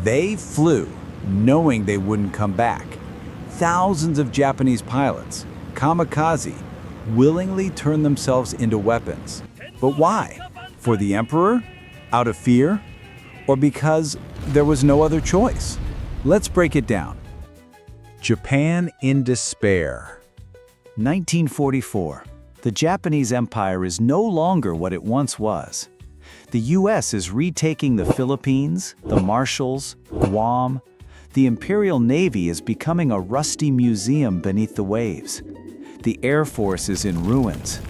They flew, knowing they wouldn't come back. Thousands of Japanese pilots, kamikaze, willingly turned themselves into weapons. But why? For the emperor? Out of fear? Or because there was no other choice? Let's break it down. Japan in despair. 1944. The Japanese Empire is no longer what it once was. The U.S. is retaking the Philippines, the Marshalls, Guam. The Imperial Navy is becoming a rusty museum beneath the waves. The Air Force is in ruins.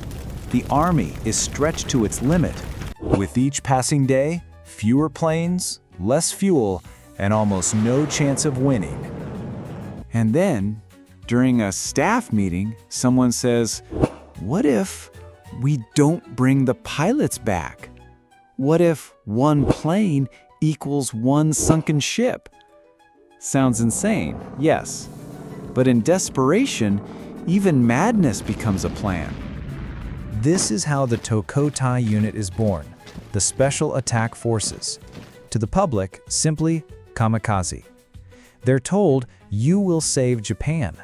The Army is stretched to its limit. With each passing day, fewer planes, less fuel, and almost no chance of winning. And then, during a staff meeting, someone says, "What if we don't bring the pilots back? What if one plane equals one sunken ship?" Sounds insane, yes. But in desperation, even madness becomes a plan. This is how the Tokotai unit is born, the Special Attack Forces. To the public, simply kamikaze. They're told, "You will save Japan."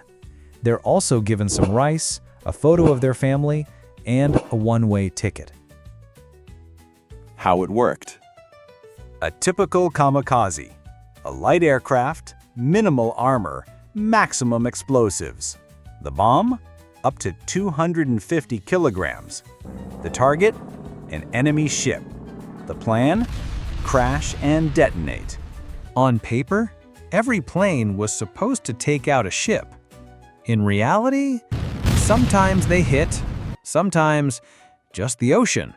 They're also given some rice, a photo of their family, and a one-way ticket. How it worked. A typical kamikaze. A light aircraft, minimal armor, maximum explosives. The bomb? Up to 250 kilograms. The target? An enemy ship. The plan? Crash and detonate. On paper, every plane was supposed to take out a ship. In reality, sometimes they hit, sometimes just the ocean.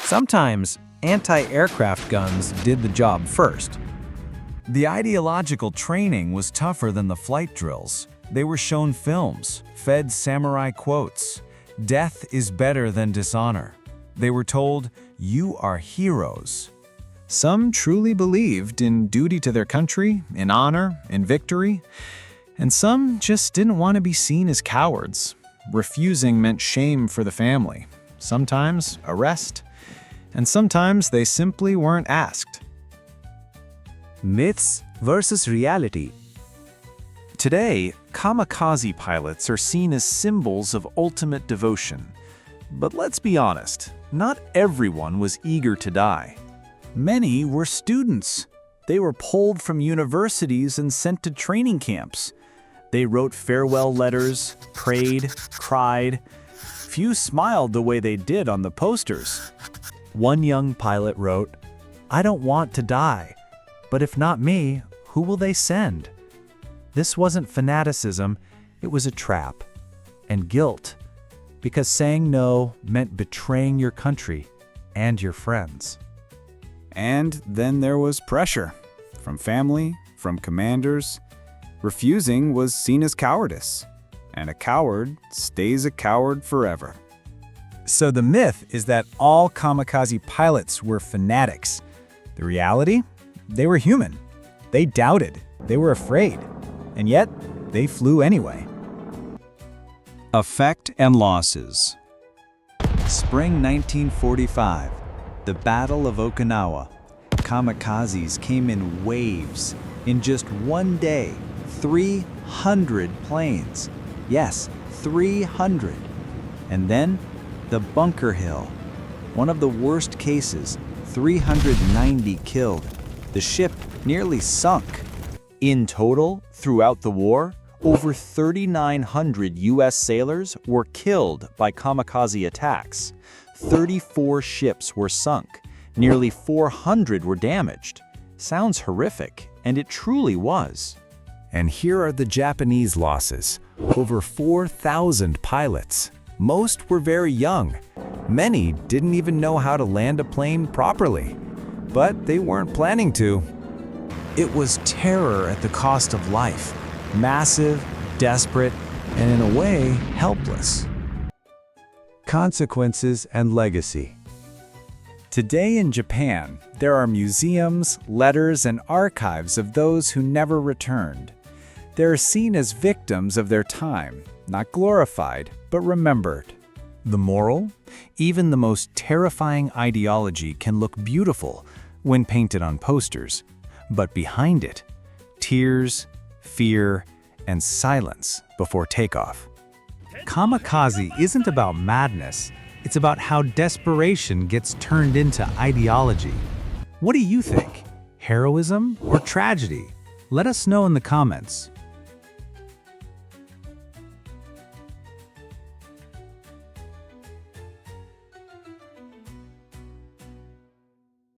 Sometimes anti-aircraft guns did the job first. The ideological training was tougher than the flight drills. They were shown films, fed samurai quotes. Death is better than dishonor. They were told, "You are heroes." Some truly believed in duty to their country, in honor, in victory. And some just didn't want to be seen as cowards. Refusing meant shame for the family, sometimes arrest, and sometimes they simply weren't asked. Myths versus reality. Today, kamikaze pilots are seen as symbols of ultimate devotion. But let's be honest, not everyone was eager to die. Many were students. They were pulled from universities and sent to training camps. They wrote farewell letters, prayed, cried. Few smiled the way they did on the posters. One young pilot wrote, "I don't want to die, but if not me, who will they send?" This wasn't fanaticism, it was a trap. And guilt, because saying no meant betraying your country and your friends. And then there was pressure, from family, from commanders. Refusing was seen as cowardice, and a coward stays a coward forever. So the myth is that all kamikaze pilots were fanatics. The reality? They were human. They doubted. They were afraid. And yet, they flew anyway. Effect and losses. Spring 1945, the Battle of Okinawa. Kamikazes came in waves. In just one day, 300 planes. Yes, 300. And then, the Bunker Hill. One of the worst cases, 390 killed. The ship nearly sunk. In total, throughout the war, over 3,900 U.S. sailors were killed by kamikaze attacks. 34 ships were sunk. Nearly 400 were damaged. Sounds horrific, and it truly was. And here are the Japanese losses. Over 4,000 pilots. Most were very young. Many didn't even know how to land a plane properly. But they weren't planning to. It was terror at the cost of life. Massive, desperate, and in a way, helpless. Consequences and legacy. Today in Japan, there are museums, letters, and archives of those who never returned. They are seen as victims of their time, not glorified, but remembered. The moral? Even the most terrifying ideology can look beautiful when painted on posters. But behind it, tears, fear, and silence before takeoff. Kamikaze isn't about madness, it's about how desperation gets turned into ideology. What do you think? Heroism or tragedy? Let us know in the comments.